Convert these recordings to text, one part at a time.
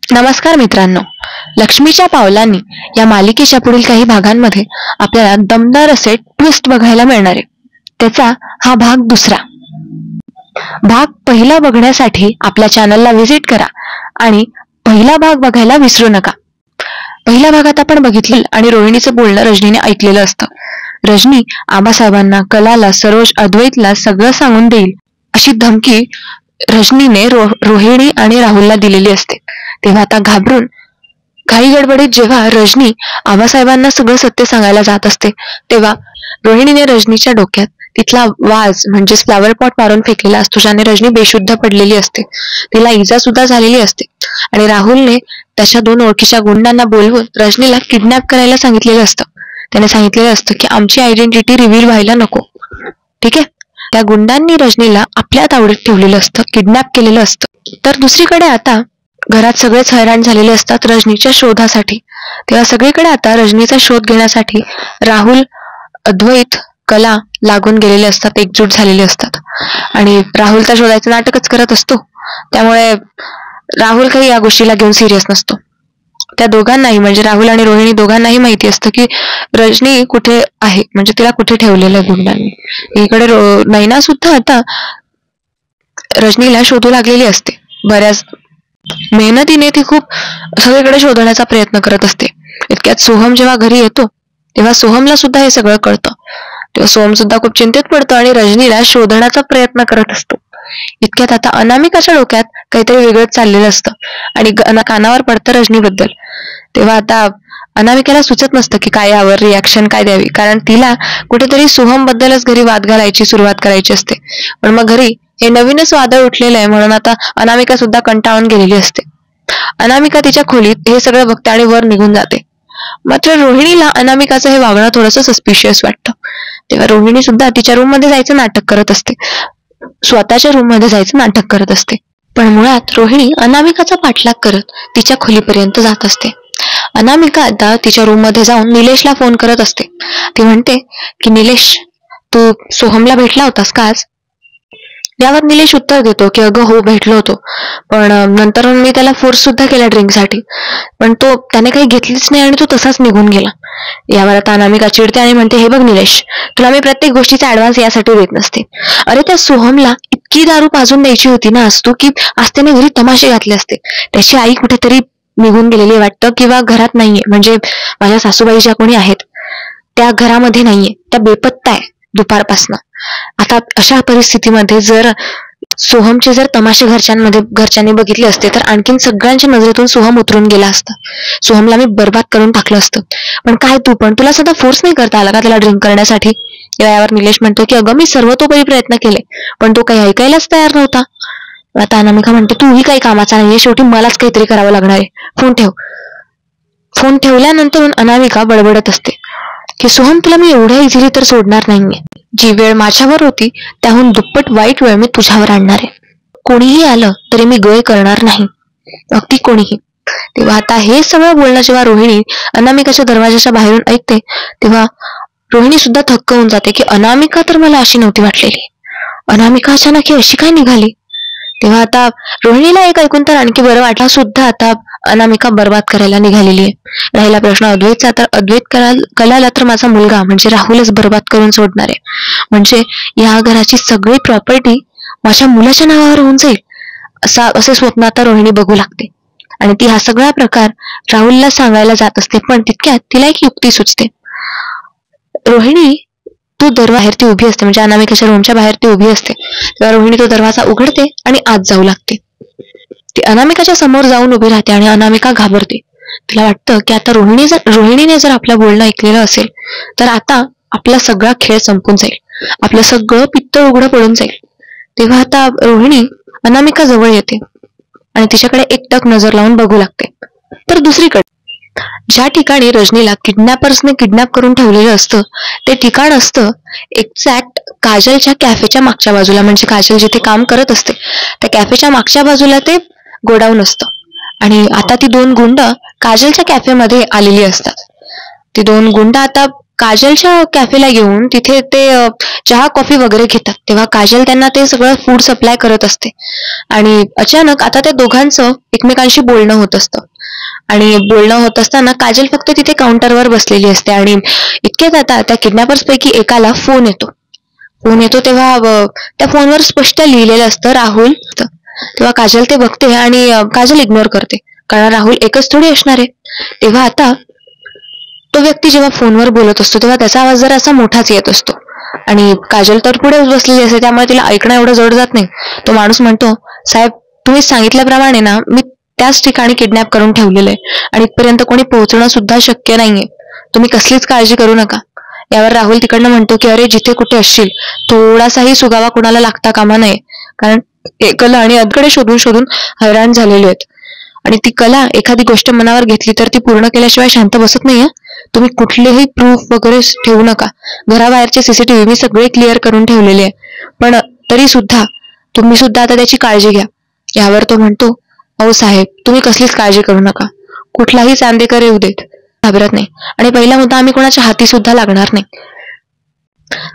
नमस्कार मित्रांनो, लक्ष्मीच्या पावलांनी या मालिकेच्या पुढील काही भागांमध्ये आपल्याला दमदार असे ट्विस्ट बघायला मिळणार आहे. त्याचा हा भाग दुसरा. भाग पहिला बघण्यासाठी आपल्या चॅनलला व्हिजिट करा आणि पहिला भाग बघायला विसरू नका. पहिल्या भागात आपण बघितलं आणि रोहिणीचं बोलणं रजनीने ऐकलेलं असतं. रजनी आबासाहेबांना, कलाला, सरोज, अद्वैतला सगळं सांगून देईल अशी धमकी रजनीने रोहिणी आणि राहुलला दिलेली असते. तेव्हा आता घाबरून घाई गडबडीत जेव्हा रजनी आबासाहेबांना सगळं सत्य सांगायला जात असते, तेव्हा रोहिणीने रजनीच्या डोक्यात तिथला वाज म्हणजे फ्लावर पॉट मारून फेकलेला असतो, ज्याने रजनी बेशुद्ध पडलेली असते. तिला इजा सुद्धा झालेली असते आणि राहुलने त्याच्या 2 ओळखीच्या गुंडांना बोलवून रजनीला किडनॅप करायला सांगितलेलं असतं. त्याने सांगितलेलं असतं की आमची आयडेंटिटी रिव्हील व्हायला नको. ठीक आहे. त्या गुंडांनी रजनीला आपल्या तावडीत ठेवलेलं असतं, किडनॅप केलेलं असतं. तर दुसरीकडे आता घरात सगळेच हैराण झालेले असतात रजनीच्या शोधासाठी. तेव्हा सगळीकडे आता रजनीचा शोध घेण्यासाठी राहुल, अद्वैत, कला लागून गेलेले असतात, एकजूट झालेले असतात. आणि राहुल तर शोधायचं नाटकच करत असतो, त्यामुळे राहुल काही या गोष्टीला घेऊन सिरियस नसतो. त्या दोघांनाही म्हणजे राहुल आणि रोहिणी दोघांनाही माहिती असतं की रजनी कुठे आहे, म्हणजे तिला कुठे ठेवलेलं आहे गुंडांनी. इकडे नैना सुद्धा आता रजनीला शोधू लागलेली असते. बऱ्याच मेहनतीने ती खूप सगळीकडे शोधण्याचा प्रयत्न करत असते. इतक्यात सोहम जेव्हा घरी येतो तेव्हा सोहमला सुद्धा हे सगळं कळतं. तेव्हा सोहम सुद्धा खूप चिंतित पडतो आणि रजनीला शोधण्याचा प्रयत्न करत असतो. इतक्यात आता अनामिकाच्या डोक्यात काहीतरी वेगळंच चाललेलं असतं आणि कानावर पडतं रजनीबद्दल. तेव्हा आता अनामिकेला सुचत नसतं की काय यावर रिॲक्शन काय द्यावी, कारण तिला कुठेतरी सोहम बद्दलच घरी वाद घालायची सुरुवात करायची असते. पण मग घरी हे नवीनच वादळ उठलेलं आहे म्हणून आता अनामिका सुद्धा कंटाळून गेलेली असते. अनामिका तिच्या खोलीत हे सगळं बघते आणि वर निघून जाते. मात्र रोहिणीला अनामिकाचं हे वागणं थोडंसं सस्पिशियस वाटतं. तेव्हा रोहिणी सुद्धा तिच्या रूम मध्ये जायचं नाटक करत असते, स्वतःच्या रूम मध्ये जायचं नाटक करत असते. पण मुळात रोहिणी अनामिकाचा पाठलाग करत तिच्या खोलीपर्यंत जात असते. अनामिका आता तिच्या रूम मध्ये जाऊन निलेशला फोन करत असते. ती म्हणते की निलेश, तू सोहमला भेटला होतास का आज? यावर निलेश उत्तर देतो की अगं हो, भेटलो होतो, पण नंतर मी त्याला फोर्स सुद्धा केला ड्रिंकसाठी, पण त्याने काही घेतलीच नाही आणि तो तसाच निघून गेला. यावर आता अनामिका चिडते आणि म्हणते, हे बघ निलेश, तुला मी प्रत्येक गोष्टीचा ऍडव्हान्स यासाठी देत नसते. अरे त्या सोहमला इतकी दारू पाजून द्यायची होती ना आज की आज त्याने घरी तमाशे घातले असते. त्याची आई कुठेतरी निघून गेलेली वाटतं किंवा घरात नाहीये, म्हणजे माझ्या सासूबाई ज्या कोणी आहेत त्या घरामध्ये नाहीये, त्या बेपत्ता आहे दुपारपासनं. आता अशा परिस्थितीमध्ये जर सोहमचे जर तमाशे घरच्यांनी बघितले असते तर आणखीन सगळ्यांच्या नजरेतून सोहम उतरून गेला असता. सोहमला मी बर्बाद करून टाकलं असतं. पण काय तुला सुद्धा फोर्स नाही करता आला का त्याला ड्रिंक करण्यासाठी? यावर निलेश म्हणतो की अगं मी सर्वतोपरी प्रयत्न केले, पण तो काही ऐकायलाच तयार नव्हता. आता अनामिका म्हणते, तूही काही कामाचा नाहीये, शेवटी मलाच काहीतरी करावं लागणार आहे, फोन ठेव. फोन ठेवल्यानंतर अनामिका बडबडत असते की सोहम, तुला मी एवढ्या इझिली तर सोडणार नाहीये. जी वेळ माझ्यावर होती त्याहून दुप्पट वाईट वेळ मी तुझ्यावर आणणार आहे. कोणीही आलं तरी मी गय करणार नाही, अगदी कोणीही. तेव्हा आता हे सगळं बोलणं जेव्हा रोहिणी अनामिकाच्या दरवाजाच्या बाहेरून ऐकते तेव्हा रोहिणी सुद्धा थक्क होऊन जाते की अनामिका तर मला अशी नव्हती वाटलेली, अनामिका अचानक अशी काय निघाली. तेव्हा आता रोहिणीला एक ऐकून तर आणखी बरं वाटलं, सुद्धा आता अनामिका बर्बाद करायला निघालेली आहे. राहिला प्रश्न अद्वैतचा, तर अद्वैत कलाला तर माझा मुलगा म्हणजे राहुलच बर्बाद करून सोडणार आहे, म्हणजे या घराची सगळी प्रॉपर्टी माझ्या मुलाच्या नावावर होऊन जाईल असे स्वप्न आता रोहिणी बघू लागते. आणि ती हा सगळा प्रकार राहुलला सांगायला जात असते. पण तितक्यात तिला एक युक्ती सुचते. रोहिणी तो बाहेर ती उभी असते, म्हणजे अनामिकाच्या रूमच्या बाहेर ती उभी असते. तेव्हा रोहिणी तो दरवाजा उघडते आणि आत जाऊ लागते. ती अनामिकाच्या समोर जाऊन उभी राहते आणि अनामिका घाबरते. तिला वाटतं की आता रोहिणीने जर आपलं बोलणं ऐकलेलं असेल तर आता आपला सगळा खेळ संपून जाईल, आपलं सगळं पित्त उघडं पडून जाईल. तेव्हा आता रोहिणी अनामिका जवळ येते आणि तिच्याकडे एकटक नजर लावून बघू लागते. तर दुसरीकडे ज्या ठिकाणी रजनीला किडनॅपर्सने किडनॅप करून ठेवलेलं असतं ते ठिकाण असतं एक्झॅक्ट काजलच्या कॅफेच्या मागच्या बाजूला, म्हणजे काजल जिथे काम करत असते त्या कॅफेच्या मागच्या बाजूला ते गोडाऊन असतं. आणि आता ती 2 गुंड काजलच्या कॅफेमध्ये आलेली असतात. ती 2 गुंड आता काजलच्या कॅफेला येऊन तिथे ते चहा कॉफी वगैरे घेतात. तेव्हा काजल त्यांना ते सगळं फूड सप्लाय करत असते आणि अचानक आता त्या दोघांचं एकमेकांशी बोलणं होत असतं. आणि बोलणं होत असताना काजल फक्त तिथे काउंटरवर बसलेली असते आणि इतक्यात आता त्या किडनॅपर्स पैकी एकाला फोन येतो. तेव्हा त्या फोनवर स्पष्ट लिहिलेलं असतं राहुल. तेव्हा काजल ते बघते आणि काजल इग्नोर करते, कारण राहुल एकच थोडी असणार आहे. तेव्हा आता तो व्यक्ती जेव्हा फोनवर बोलत असतो तेव्हा त्याचा आवाज जरा असा मोठाच येत असतो आणि काजल तर पुढे बसलेली असते, त्यामुळे तिला ऐकणं एवढं जड जात नाही. तो माणूस म्हणतो, साहेब तुम्ही सांगितल्याप्रमाणे ना मी त्याच ठिकाणी किडनॅप करून ठेवलेलं आहे आणि इथपर्यंत कोणी पोहोचणं सुद्धा शक्य नाहीये. तुम्ही कसलीच काळजी करू नका. यावर राहुल तिकडनं म्हणतो की अरे जिथे कुठे असशील थोडासाही सुगावा कुणाला लागता कामा नये, कारण कला आणि अदकडे शोधून शोधून हैराण झालेले आहेत आणि ती कला एखादी गोष्ट मनावर घेतली तर ती पूर्ण केल्याशिवाय शांत बसत नाहीये. तुम्ही कुठलेही प्रूफ वगैरे ठेवू नका. घराबाहेरचे सीसीटीव्ही मी सगळे क्लिअर करून ठेवलेले आहे, पण तरी सुद्धा तुम्ही सुद्धा आता त्याची काळजी घ्या. यावर तो म्हणतो, अहो साहेब तुम्ही कसलीच काळजी करू नका. कुठलाही चांदेकर येऊ देत, घाबरत नाही आणि पहिला मुद्दा आम्ही कोणाच्या हाती सुद्धा लागणार नाही.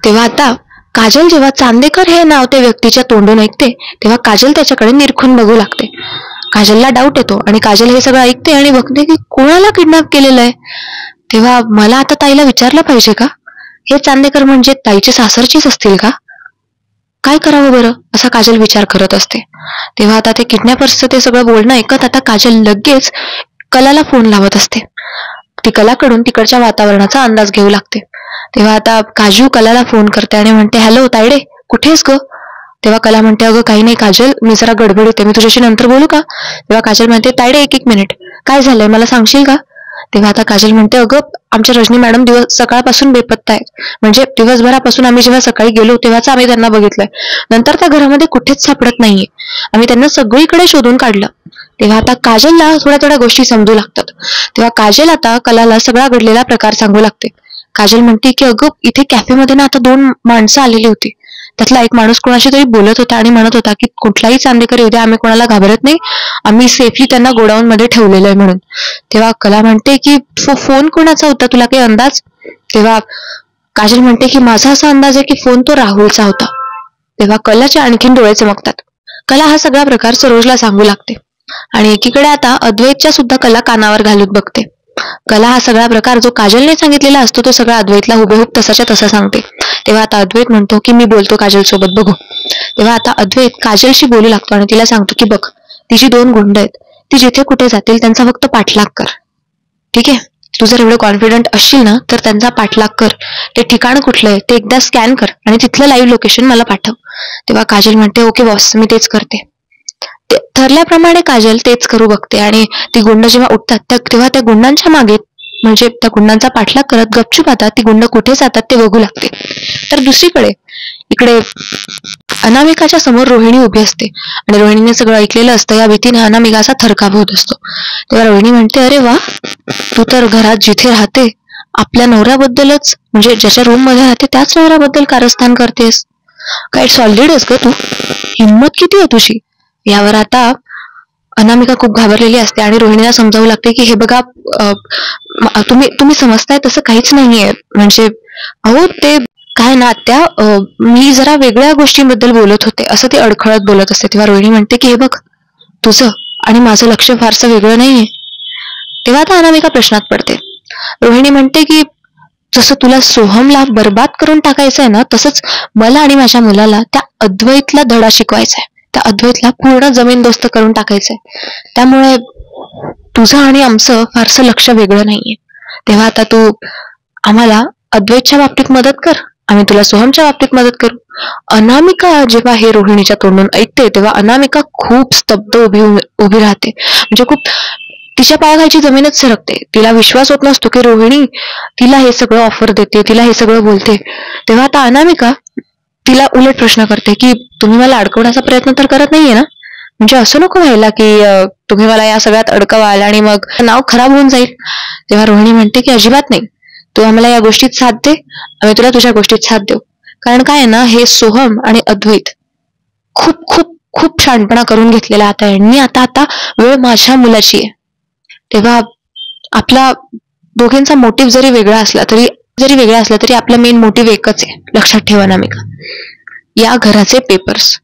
तेव्हा आता काजल जेव्हा चांदेकर हे नाव त्या व्यक्तीच्या तोंडून ऐकते तेव्हा काजल त्याच्याकडे निरखून बघू लागते. काजलला डाऊट येतो आणि काजल हे सगळं ऐकते आणि बघते की कोणाला किडनॅप केलेलं आहे. तेव्हा मला आता ताईला विचारलं पाहिजे का, हे चांदेकर म्हणजे ताईचे सासरचीच असतील का, काय करावं बरं, असा काजल विचार करत असते. तेव्हा आता ते किडनॅपर्सचं ते सगळं बोलणं ऐकत आता काजल लगेच कलाला फोन लावत असते. ती कलाकडून तिकडच्या वातावरणाचा अंदाज घेऊ लागते. तेव्हा आता काजू कलाला फोन करते आणि म्हणते, हॅलो तायडे कुठेस ग? तेव्हा कला म्हणते, अगं काही नाही काजल, मी जरा गडबडीत आहे, मी तुझ्याशी नंतर बोलू का? तेव्हा काजल म्हणते, तायडे एक मिनिट, काय झालंय मला सांगशील का? तेव्हा आता काजल म्हणते, अगं आमच्या रजनी मॅडम सकाळपासून बेपत्ता आहेत, म्हणजे दिवसभरापासून आम्ही जेव्हा सकाळी गेलो तेव्हाच आम्ही त्यांना बघितलंय, नंतर त्या घरामध्ये कुठेच सापडत नाहीये, आम्ही त्यांना सगळीकडे शोधून काढलं. तेव्हा आता काजलला थोड्या थोड्या गोष्टी समजू लागतात. तेव्हा काजल आता कलाला सगळा घडलेला प्रकार सांगू लागते. काजल म्हणते की अगं इथे कॅफेमध्ये ना आता 2 माणसं आलेली होती, त्यातला एक माणूस कोणाशी तरी बोलत होता आणि म्हणत होता की कुठलाही चांदेकर येऊ द्या आम्ही कोणाला घाबरत नाही, आम्ही सेफली त्यांना गोडाऊन मध्ये ठेवलेलं आहे म्हणून. तेव्हा कला म्हणते की फोन कोणाचा होता, तुला काही अंदाज? तेव्हा काजल म्हणते की माझा असा अंदाज आहे की फोन तो राहुलचा होता. तेव्हा कलाचे आणखीन डोळे चमकतात. कला हा सगळा प्रकार सरोजला सांगू लागते आणि एकीकडे आता अद्वैतच्या सुद्धा कला कानावर घालून बघते. कला हा सगळा प्रकार जो काजलने सांगितलेला असतो तो सगळा अद्वैतला हुबेहूब तसाच्या तसा सांगते. तेव्हा आता अद्वैत म्हणतो की मी बोलतो काजल सोबत, बघू. तेव्हा आता अद्वैत काजलशी बोलू लागतो आणि तिला सांगतो की बघ तिची 2 गुंड आहेत, ती जिथे कुठे जातील त्यांचा फक्त पाठलाग कर, ठीक आहे? तू जर एवढं कॉन्फिडंट असशील ना तर त्यांचा पाठलाग कर, ते ठिकाण कुठलं आहे ते एकदा स्कॅन कर आणि तिथलं लाईव्ह लोकेशन मला पाठव. तेव्हा काजल म्हणते, ओके बॉस मी तेच करते. ठरल्याप्रमाणे काजल तेच करू बघते आणि ती गुंड जेव्हा उठतात तेव्हा त्या गुंडांच्या मागे, म्हणजे त्या गुंडांचा पाठलाग करत गपचूप आता ती गुंड कुठे जातात ते बघू लागते. तर दुसरीकडे इकडे अनामिकाच्या समोर रोहिणी उभी असते आणि रोहिणीने सगळं ऐकलेलं असतं. या भीतीने अनामिका असा थरकाप होत असतो. तेव्हा रोहिणी म्हणते, अरे वा, तू तर घरात जिथे राहते आपल्या नवऱ्याबद्दलच, म्हणजे ज्याच्या रूम मध्ये राहते त्याच नवऱ्याबद्दल कारस्थान करतेस, काय सॉलिड आहेस का तू, हिंमत किती आहे तुझी? यावर आता अनामिका खूप घाबरलेली असते आणि रोहिणीला समजावू लागते की हे बघा तुम्ही समजताय तसं काहीच नाहीये, म्हणजे अहो ते काय ना त्या मी जरा वेगळ्या गोष्टींबद्दल बोलत होते, असं ती अडखळत बोलत असते. तेव्हा रोहिणी म्हणते की हे बघ तुझं आणि माझं लक्ष फारसं वेगळं नाहीये. तेव्हा आता अनामिका प्रश्नात पडते. रोहिणी म्हणते की जसं तुला सोहमला बर्बाद करून टाकायचंय ना, तसंच मला आणि माझ्या मुलाला त्या अद्वैतला धडा शिकवायचा आहे, त्या अद्वैतला पूर्ण जमीनदोस्त करून टाकायचंय, त्यामुळे तुझं आणि आमचं फारसं लक्ष वेगळं नाहीये. तेव्हा आता तू आम्हाला अद्वैतच्या बाबतीत मदत कर, आम्ही तुला सोहमच्या बाबतीत मदत करू. अनामिका जेव्हा हे रोहिणीच्या तोंडून ऐकते तेव्हा अनामिका खूप स्तब्ध उभी राहते, म्हणजे खूप तिच्या पायाखालची जमीनच सरकते. तिला विश्वास होत नसतो की रोहिणी तिला हे सगळं ऑफर देते, तिला हे सगळं बोलते. तेव्हा आता अनामिका तिला उलट प्रश्न करते की तुम्ही मला अडकवण्याचा प्रयत्न तर करत नाहीये ना, म्हणजे असं नको व्हायला की तुम्ही मला या सगळ्यात अडकवाल आणि मग नाव खराब होऊन जाईल. तेव्हा रोहिणी म्हणते की अजिबात नाही, तू आम्हाला या गोष्टीत साथ दे, आम्ही तुला तुझ्या गोष्टीत साथ देऊ. कारण काय आहे ना, हे सोहम आणि अद्वैत खूप खूप खूप शहाणपणा करून घेतलेला आता यांनी, आता वेळ माझ्या मुलाची आहे. तेव्हा आपला दोघींचा मोटिव्ह जरी वेगळा असला तरी जरी वेगळा असला तरी आपला मेन मोटिव्ह एकच आहे. लक्षात ठेवा अनामिका, या घराचे पेपर्स,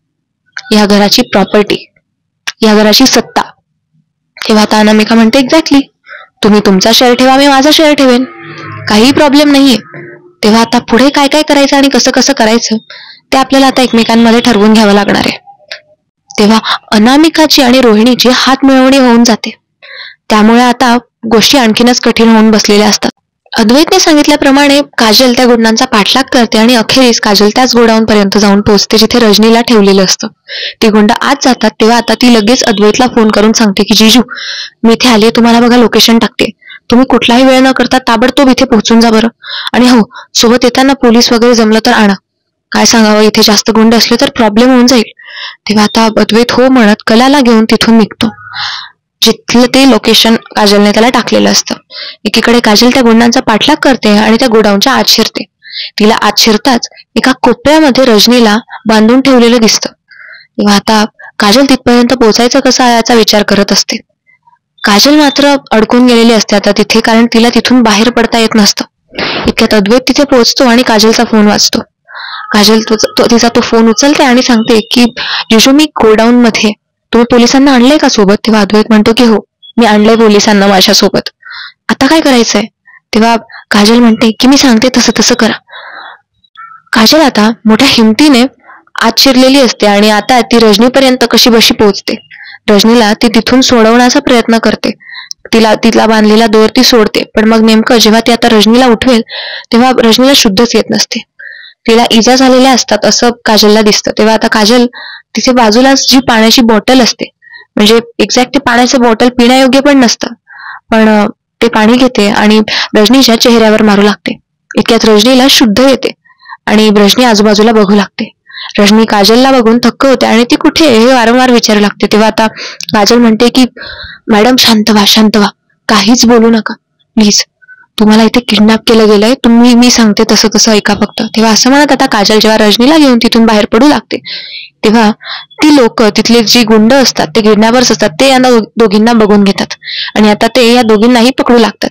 या घराची प्रॉपर्टी, या घराची सत्ता. तेव्हा आता अनामिका म्हणते एक्झॅक्टली, तुम्ही तुमचा शेअर ठेवा, मी माझा शेअर ठेवेन, काही प्रॉब्लेम नाहीये. तेव्हा आता पुढे काय काय करायचं आणि कसं कसं करायचं ते आपल्याला आता एकमेकांमध्ये ठरवून घ्यावं लागणार आहे. तेव्हा अनामिकाची आणि रोहिणीची हात मिळवणी होऊन जाते. त्यामुळे आता गोष्टी आणखीनच कठीण होऊन बसलेल्या असतात. अद्वैतने सांगितल्याप्रमाणे काजल त्या गुंडांचा पाठलाग करते आणि अखेरीस काजल त्याच गोडाऊन पर्यंत जाऊन पोहोचते जिथे रजनीला ठेवलेलं असतं. ती गुंड आत जातात तेव्हा आता ती लगेच अद्वैतला फोन करून सांगते की जीजू, मी इथे आले, तुम्हाला बघा लोकेशन टाकते, तुम्ही कुठलाही वेळ न करता ताबडतोब इथे पोहोचून जा बरं. आणि हो, सोबत येताना पोलीस वगैरे जमलं तर आणा. काय सांगावं, इथे जास्त गुंड असले तर प्रॉब्लेम होऊन जाईल. तेव्हा आता अद्वैत हो म्हणत कलाला घेऊन तिथून निघतो, जिथलं ते लोकेशन काजलने त्याला टाकलेलं असतं. एकीकडे काजल त्या गुंडांचा पाठलाग करते आणि त्या गोडाऊनच्या आत शिरते. तिला आत शिरताच एका कोपऱ्यामध्ये रजनीला बांधून ठेवलेलं दिसतं. तेव्हा आता काजल तिथपर्यंत पोहोचायचं कसं याचा विचार करत असते. काजल मात्र अडकून गेलेली असते आता तिथे, कारण तिला तिथून बाहेर पडता येत नसतं. इतक्यात अद्वैत तिथे पोहोचतो आणि काजलचा फोन वाजतो. काजल तिचा तो फोन उचलते आणि सांगते की जीजू, मी गोडाऊन मध्ये, तुम्ही पोलिसांना आणलंय का सोबत? तेव्हा अद्वैत म्हणतो की हो, मी आणलंय पोलिसांना माझ्यासोबत, आता काय करायचंय? तेव्हा काजल म्हणते की मी सांगते तसं तसं करा. काजल आता मोठ्या हिमतीने आत शिरलेली असते आणि आता ती रजनीपर्यंत कशी बशी पोहोचते. रजनीला ती तिथून सोडवण्याचा प्रयत्न करते. तिला बांधलेला दोर ती सोडते, पण मग नेमकं जेव्हा ती आता रजनीला उठवेल तेव्हा रजनीला शुद्धच येत नसते. तिला इजा झालेल्या असतात असं काजलला दिसतं. तेव्हा आता काजल तिथे बाजूलाच जी पाण्याची बॉटल असते, म्हणजे एक्झॅक्ट ते पाण्याचं बॉटल पिण्यायोग्य पण नसतं, पण ते पाणी घेते आणि रजनीच्या चेहऱ्यावर मारू लागते. इतक्यात रजनीला शुद्ध येते आणि रजनी आजूबाजूला बघू लागते. रजनी काजलला बघून थक्क होते आणि ती कुठे हे वारंवार विचारू लागते. तेव्हा आता काजल म्हणते की मॅडम शांत व्हा, शांत व्हा, काहीच बोलू नका प्लीज, तुम्हाला इथे किडनॅप केलं गेलंय, मी सांगते तसं तसं ऐका फक्त. तेव्हा असं म्हणत आता काजल जेव्हा रजनीला घेऊन तिथून बाहेर पडू लागते तेव्हा ती लोक, तिथले जी गुंड असतात, ते किडनॅपर्स असतात, ते यांना दोघींना बघून घेतात आणि आता ते या दोघींनाही पकडू लागतात.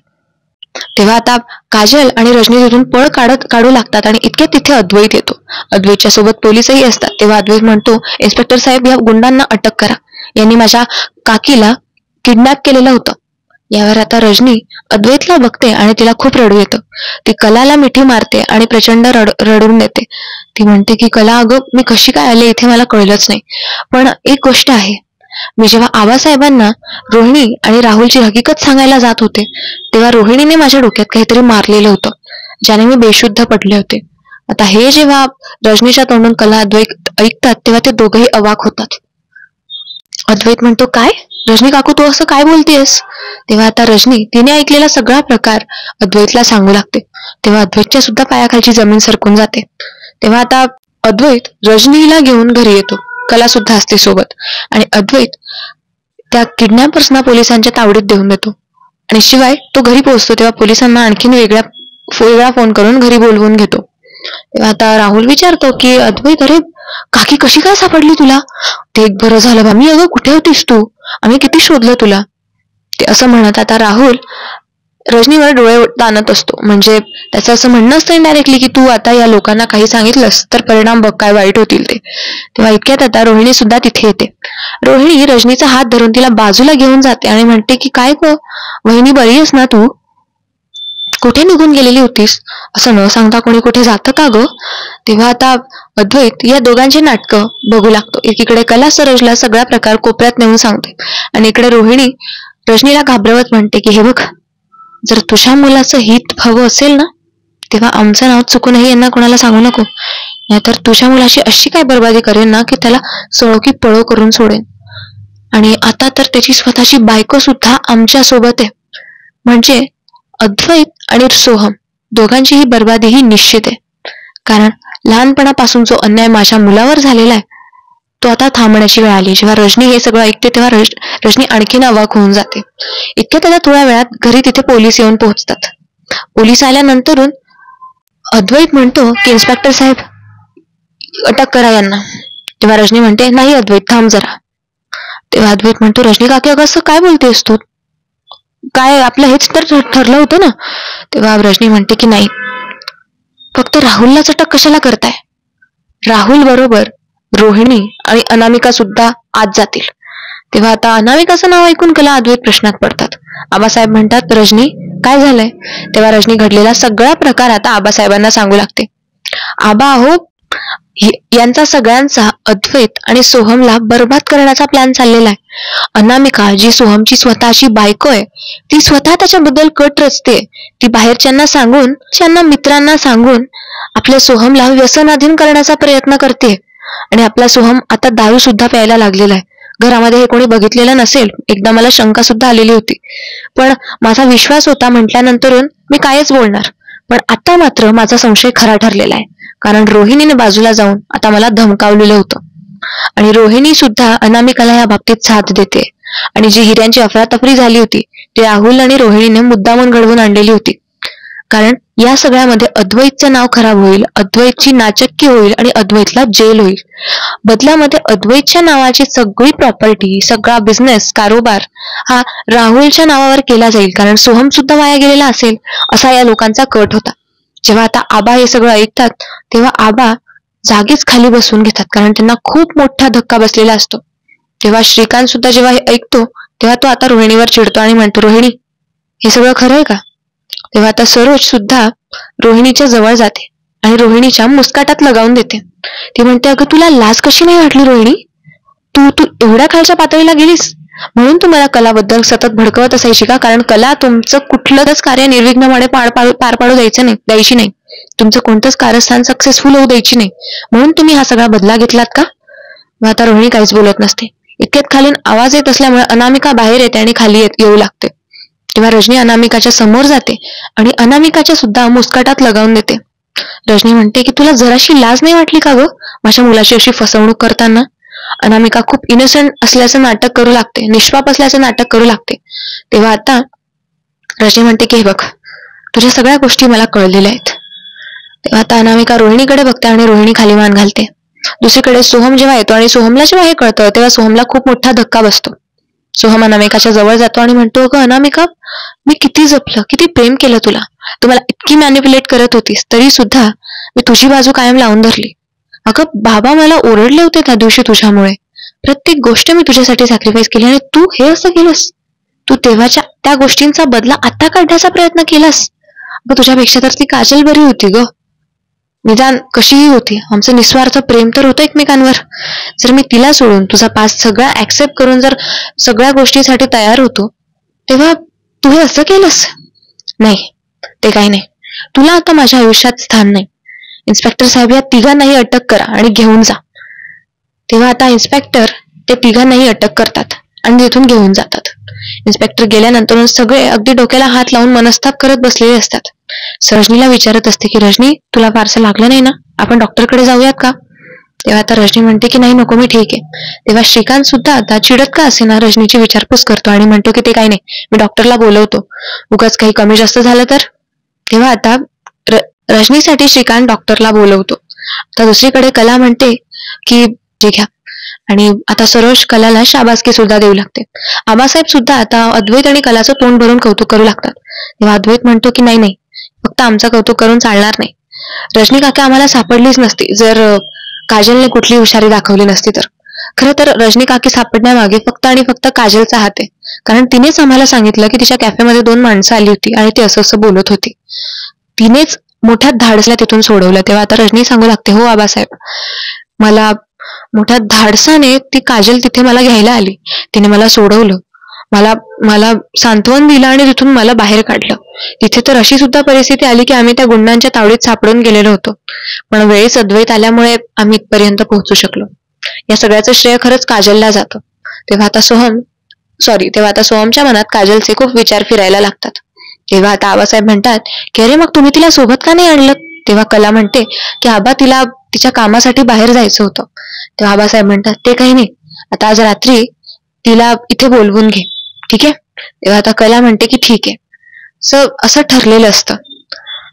तेव्हा आता काजल आणि रजनी तिथून पळ काढू लागतात आणि इतक्यात तिथे अद्वैत येतो. अद्वैतच्या सोबत पोलीसही असतात. तेव्हा अद्वैत म्हणतो, इन्स्पेक्टर साहेब, या गुंडांना अटक करा, यांनी माझ्या काकीला किडनॅप केलेलं होतं. यावर आता रजनी अद्वैतला बघते आणि तिला खूप रडू येतं. ती कलाला मिठी मारते आणि प्रचंड रडून देते. ती म्हणते की कला, अगं मी कशी काय आले इथे मला कळलंच नाही, पण एक गोष्ट आहे, मी जेव्हा आबासाहेबांना रोहिणी आणि राहुलची हकीकत सांगायला जात होते तेव्हा रोहिणीने माझ्या डोक्यात काहीतरी मारलेलं होतं, ज्याने मी बेशुद्ध पडले होते. आता हे जेव्हा रजनीच्या तोंडून कला अद्वैत ऐकतात तेव्हा ते दोघंही अवाक होतात. अद्वैत म्हणतो, काय रजनी काकू, तू असं काय बोलतेस? तेव्हा आता रजनी तिने ऐकलेला सगळा प्रकार अद्वैतला सांगू लागते. तेव्हा अद्वैतच्या सुद्धा पायाखालची जमीन सरकून जाते. तेव्हा आता अद्वैत रजनीला घेऊन घरी येतो. कला सुद्धा असते सोबत आणि अद्वैत त्या किडनॅपर्सना पोलिसांच्या तावडीत देऊन देतो आणि शिवाय तो घरी पोहोचतो तेव्हा पोलिसांना आणखीन वेगळा फोन करून घरी बोलवून घेतो. तेव्हा आता राहुल विचारतो की अद्वैत, अरे काकी कशी काय सापडली तुला? ते एक बरं झालं बा, मी अगं कुठे होतीस तू, आम्ही किती शोधलं तुला. ते असं म्हणत आता राहुल रजनीवर डोळे ताणत असतो, म्हणजे त्याचं असं म्हणणं असतं इनडायरेक्टली की तू आता या लोकांना काही सांगितलंस तर परिणाम बघ काय वाईट होतील ते. तेव्हा इतक्यात आता रोहिणी सुद्धा तिथे येते. रोहिणी रजनीचा हात धरून तिला बाजूला घेऊन जाते आणि म्हणते की काय ग वहिनी, बरी आहेस ना तू? कुठे निघून गेलेली होतीस? असं न सांगता कोणी कुठे जातं का ग? तेव्हा आता अद्वैत या दोघांची नाटकं बघू लागतो. एकीकडे कला सरोजला सगळा प्रकार कोपऱ्यात नेऊन सांगते आणि इकडे रोहिणी रजनीला घाबरवत म्हणते की हे बघ, जर तुझ्या मुलाचं हित हवं असेल ना तेव्हा आमचं नाव चुकूनही यांना कोणाला सांगू नको, नाहीतर तुझ्या मुलाची अशी काय बर्बादी करेन ना की त्याला सळो की पळो करून सोडेन. आणि आता तर त्याची स्वतःची बायको सुद्धा आमच्या सोबत आहे, म्हणजे अद्वैत आणि सोहम दोघांची ही बर्बादी ही निश्चित आहे. कारण लहानपणापासून जो अन्याय माझ्या मुलावर झालेला आहे तो आता थांबण्याची वेळ आली. जेव्हा रजनी हे सगळं ऐकते तेव्हा रजनी आणखीन अवाक होऊन जाते. इतक्या त्याला थोड्या वेळात घरी तिथे पोलीस येऊन पोहोचतात. पोलीस आल्यानंतरून अद्वैत म्हणतो की इन्स्पेक्टर साहेब, अटक करा यांना. तेव्हा रजनी म्हणते, नाही अद्वैत, थांब जरा. तेव्हा अद्वैत म्हणतो, रजनी काकी अगं असं काय बोलतेस तू, काय आपलं हेच तर ठरलं होतं ना. तेव्हा रजनी म्हणते की नाही, फक्त राहुलला चटक कशाला करताय? राहुल बरोबर रोहिणी आणि अनामिका सुद्धा आत जातील. तेव्हा आता अनामिकाचं नाव ऐकून कला अद्वैत प्रश्नात पडतात. आबासाहेब म्हणतात, रजनी काय झालंय? तेव्हा रजनी घडलेला सगळा प्रकार आता आबासाहेबांना सांगू लागते. आबा अहो, यांचा सगळ्यांचा अद्वैत आणि सोहमला बर्बाद करण्याचा प्लॅन चाललेला आहे. अनामिका जी सोहमची स्वतःची बायको आहे, ती स्वतः त्याच्याबद्दल कट रचते. ती बाहेरच्यांना सांगून, त्यांना मित्रांना सांगून आपल्या सोहमला व्यसनाधीन करण्याचा प्रयत्न करते. आणि आपला सोहम आता दारू सुद्धा प्यायला लागलेला आहे. घरामध्ये हे कोणी बघितलेलं नसेल. एकदा मला शंका सुद्धा आलेली होती, पण माझा विश्वास होता म्हटल्यानंतरून मी कायच बोलणार. पण आता मात्र माझा संशय खरा ठरलेला आहे, कारण रोहिणीने बाजूला जाऊन आता मला धमकावलेलं होतं. आणि रोहिणी सुद्धा अनामिकाला या बाबतीत साथ देते. आणि जी हिऱ्यांची अफरातफरी झाली होती ती राहुल आणि रोहिणीने मुद्दामून घडवून आणलेली होती. कारण या सगळ्यामध्ये अद्वैतचं नाव खराब होईल, अद्वैतची नाचक्की होईल आणि अद्वैतला जेल होईल. बदल्यामध्ये अद्वैतच्या नावाची सगळी प्रॉपर्टी, सगळा बिझनेस, कारोबार हा राहुलच्या नावावर केला जाईल, कारण सोहम सुद्धा वाया गेलेला असेल असा या लोकांचा कट होता. जेव्हा आता आबा हे सगळं ऐकतात तेव्हा आबा जागीच खाली बसून घेतात, कारण त्यांना खूप मोठा धक्का बसलेला असतो. तेव्हा श्रीकांत सुद्धा जेव्हा हे ऐकतो तेव्हा तो आता रोहिणीवर चिडतो आणि म्हणतो, रोहिणी हे सगळं खरं आहे का? तेव्हा आता सरोज सुद्धा रोहिणीच्या जवळ जाते आणि रोहिणीच्या मुस्काटात लगावून देते. ती म्हणते, अगं तुला लाज कशी नाही वाटली रोहिणी? तू तू एवढ्या खालच्या पातळीला गेलीस म्हणून तुम्हाला कलाबद्दल सतत भडकवत असायची का? कारण कला तुमचं कुठलंच कार्य निर्विघ्नपणे पार पाडू द्यायची नाही. तुमचं कोणतंच कारस्थान सक्सेसफुल होऊ द्यायची नाही, म्हणून तुम्ही हा सगळा बदला घेतलात का? मग आता रोहिणी काहीच बोलत नसते. इतक्यात खालून आवाज येत असल्यामुळे अनामिका बाहेर येते आणि खाली येऊ लागते. तेव्हा रजनी अनामिकाच्या समोर जाते आणि अनामिकाच्या सुद्धा मुस्काटात लगावून देते. रजनी म्हणते की तुला जराशी लाज नाही वाटली का ग माझ्या मुलाची अशी फसवणूक करताना? अनामिका खूप इनोसंट असल्याचं नाटक करू लागते, निष्पाप असल्याचं नाटक करू लागते. तेव्हा आता रजनी म्हणते की हे बघ, तुझ्या सगळ्या गोष्टी मला कळलेल्या आहेत. तेव्हा आता अनामिका रोहिणीकडे बघते आणि रोहिणी खाली मान घालते. दुसरीकडे सोहम जेव्हा येतो आणि सोहमला जेव्हा हे कळतं तेव्हा सोहमला खूप मोठा धक्का बसतो. सोहम अनामिकाच्या जवळ जातो आणि म्हणतो, अगं अनामिका, मी किती जपलं, किती प्रेम केलं तुला. तू मला इतकी मॅनिप्युलेट करत होतीस तरी सुद्धा मी तुझी बाजू कायम लावून धरली. अगं बाबा मला ओरडले होते त्या दिवशी तुझ्यामुळे. प्रत्येक गोष्ट मी तुझ्यासाठी सॅक्रिफाईस केली आणि तू हे असं केलंस. तू तेव्हाच्या त्या गोष्टींचा बदला आता काढण्याचा प्रयत्न केलास. अगं तुझ्यापेक्षा तर ती काजल बरी होती ग. निदान कशीही होती, आमचं निस्वार्थ प्रेम तर होतं एकमेकांवर. जर मी तिला सोडून तुझा पास सगळा ऍक्सेप्ट करून जर सगळ्या गोष्टीसाठी तयार होतो तेव्हा तू हे असं केलंस? नाही, ते काही नाही. तुला आता माझ्या आयुष्यात स्थान नाही. इन्स्पेक्टर साहेब या तिघांनाही अटक करा आणि घेऊन जा. तेव्हा आता इन्स्पेक्टर ते तिघांनाही अटक करतात आणि तिथून घेऊन जातात. इन्स्पेक्टर गेल्यानंतर सगळे अगदी डोक्याला हात लावून मनस्ताप करत बसलेले असतात. रजनीला विचारत असते की रजनी, तुला फारसं लागलं नाही ना? आपण डॉक्टरकडे जाऊयात का? तेव्हा आता रजनी म्हणते की नाही नको, मी ठीक आहे. तेव्हा श्रीकांत सुद्धा आता चिडत का असेना रजनीची विचारपूस करतो आणि म्हणतो की ते काही नाही, मी डॉक्टरला बोलवतो, उगाच काही कमी जास्त झालं तर. तेव्हा आता रजनीसाठी श्रीकांत डॉक्टरला बोलवतो. आता दुसरीकडे कला म्हणते की जे घ्या, आणि आता सरोज कलाला शाबासकी सुद्धा देऊ लागते. आबासाहेब सुद्धा आता अद्वैत आणि कलाचं तोंड भरून कौतुक करू लागतात. तेव्हा अद्वैत म्हणतो की नाही, फक्त आमचं कौतुक करून चालणार नाही. रजनी काका आम्हाला सापडलीच नसती जर काजलने कुठली हुशारी दाखवली नसती तर. खरं तर रजनी काकी सापडण्यामागे फक्त आणि फक्त काजलचा हात आहे, कारण तिनेच आम्हाला सांगितलं की तिच्या कॅफेमध्ये 2 माणसं आली होती आणि ती असं बोलत होती. तिनेच मोठ्या धाडसला तिथून सोडवलं. तेव्हा आता रजनी सांगू लागते, हो आबासाहेब, मला मोठ्या धाडसाने ती काजल तिथे मला घ्यायला आली. तिने मला सोडवलं, मला सांत्वन दिलं आणि तिथून मला बाहेर काढलं. तिथे तर अशी सुद्धा परिस्थिती आली की आम्ही त्या गुंडांच्या तावडीत सापडून गेलेलो होतो, पण वेळीच अद्वैत आल्यामुळे आम्ही इथपर्यंत पोहोचू शकलो. या सगळ्याचं श्रेय खरंच काजलला जातं. तेव्हा आता सोहमच्या मनात काजलचे खूप विचार फिरायला लागतात. तेव्हा आता आबासाहेब म्हणतात की अरे मग तुम्ही तिला सोबत का नाही आणलं? तेव्हा कला म्हणते की आबा तिला तिच्या कामासाठी बाहेर जायचं होतं. तेव्हा आबासाहेब म्हणतात ते काही नाही, आता आज रात्री तिला इथे बोलवून घे, ठीक आहे? तेव्हा आता कला म्हणते की ठीक आहे. असं ठरलेलं असतं.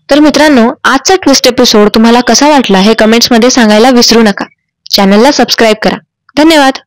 तर मित्रांनो, आजचा ट्विस्ट एपिसोड तुम्हाला कसा वाटला हे कमेंट्स मध्ये सांगायला विसरू नका. चॅनलला सबस्क्राईब करा. धन्यवाद.